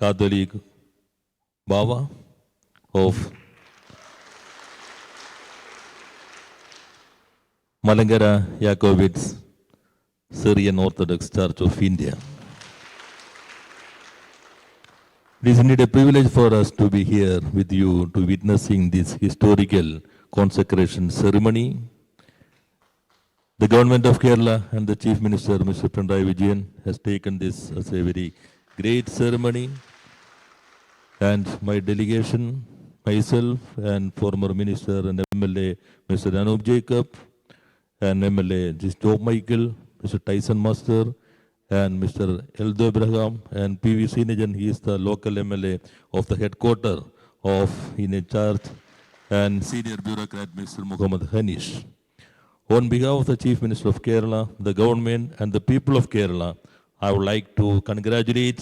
Catholic Baba of Malangara Jacobits Syrian Orthodox Church of India. It is indeed a privilege for us to be here with you to witnessing this historical consecration ceremony. The government of Kerala and the Chief Minister, Mr. Pinarayi Vijayan, has taken this as a very great ceremony. And my delegation, myself and former Minister and MLA, Mr. Anup Jacob, and MLA Joe Michael, Mr. Tyson Master, and Mr. Eldo Abraham, and P.V. Sinajan, he is the local MLA of the headquarter of in a church, and senior bureaucrat Mr. Muhammad Hanish. On behalf of the Chief Minister of Kerala, the government and the people of Kerala, I would like to congratulate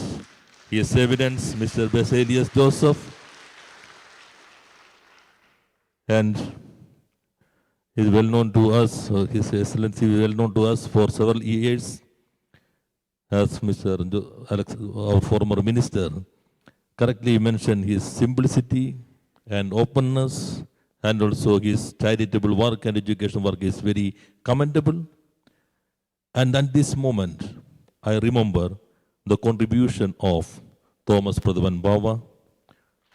His Eminence, Mr. Baselius Joseph, and is well known to us, His Excellency is well known to us for several years, as Mr. Alex, our former minister, correctly mentioned his simplicity and openness, and also his charitable work and education work is very commendable. And at this moment, I remember the contribution of Thomas Pradhavan Baba,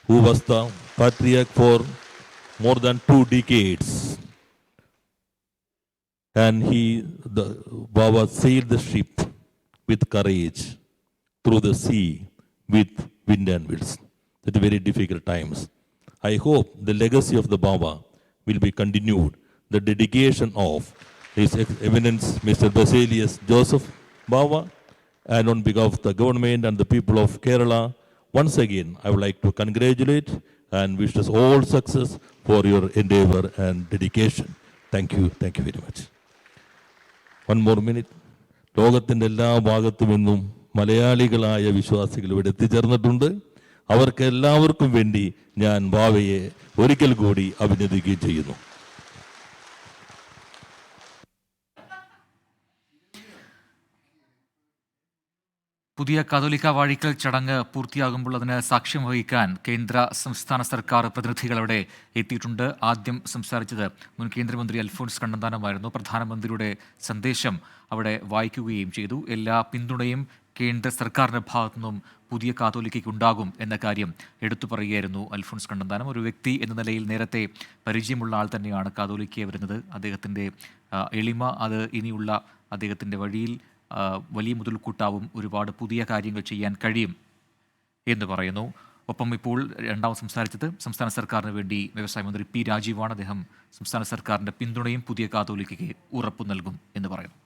who was the patriarch for more than 2 decades. And Baba sailed the ship with courage through the sea with wind and waves at very difficult times. I hope the legacy of the Baba will be continued. The dedication of His Eminence Mr. Baselius Joseph Baba, and on behalf of the government and the people of Kerala, once again I would like to congratulate and wish us all success for your endeavor and dedication. Thank you very much. One more minute. ലോകത്തിൻ്റെ എല്ലാ ഭാഗത്തു നിന്നും മലയാളികളായ വിശ്വാസികൾ ഇവിടെ എത്തിച്ചേർന്നിട്ടുണ്ട്. അവർക്ക് എല്ലാവർക്കും വേണ്ടി ഞാൻ ബാവയെ ഒരിക്കൽ കൂടി അഭിനന്ദിക്കുകയും ചെയ്യുന്നു. പുതിയ കാതോലിക്ക വാഴിക്കൽ ചടങ്ങ് പൂർത്തിയാകുമ്പോൾ അതിന് സാക്ഷ്യം വഹിക്കാൻ കേന്ദ്ര സംസ്ഥാന സർക്കാർ പ്രതിനിധികൾ അവിടെ എത്തിയിട്ടുണ്ട്. ആദ്യം സംസാരിച്ചത് മുൻ കേന്ദ്രമന്ത്രി അൽഫോൺസ് കണ്ണന്താനമായിരുന്നു. പ്രധാനമന്ത്രിയുടെ സന്ദേശം അവിടെ വായിക്കുകയും ചെയ്തു. എല്ലാ പിന്തുണയും കേന്ദ്ര സർക്കാരിൻ്റെ ഭാഗത്തു നിന്നും പുതിയ കാതോലിക്കയ്ക്ക് ഉണ്ടാകും എന്ന കാര്യം എടുത്തു പറയുകയായിരുന്നു അൽഫോൺസ് കണ്ണന്താനം. ഒരു വ്യക്തി എന്ന നിലയിൽ നേരത്തെ പരിചയമുള്ള ആൾ തന്നെയാണ് കാതോലിക്കയെ വരുന്നത്. അദ്ദേഹത്തിൻ്റെ എളിമ അത് ഇനിയുള്ള അദ്ദേഹത്തിൻ്റെ വഴിയിൽ വലിയ മുതൽക്കൂട്ടാവും. ഒരുപാട് പുതിയ കാര്യങ്ങൾ ചെയ്യാൻ കഴിയും എന്ന് പറയുന്നു. ഒപ്പം ഇപ്പോൾ രണ്ടാമത് സംസാരിച്ചത് സംസ്ഥാന സർക്കാരിന് വേണ്ടി വ്യവസായ മന്ത്രി പി രാജീവാണ്. അദ്ദേഹം സംസ്ഥാന സർക്കാരിൻ്റെ പിന്തുണയും പുതിയ കാതോലിക്കയ്ക്ക് ഉറപ്പു നൽകും എന്ന് പറയുന്നു.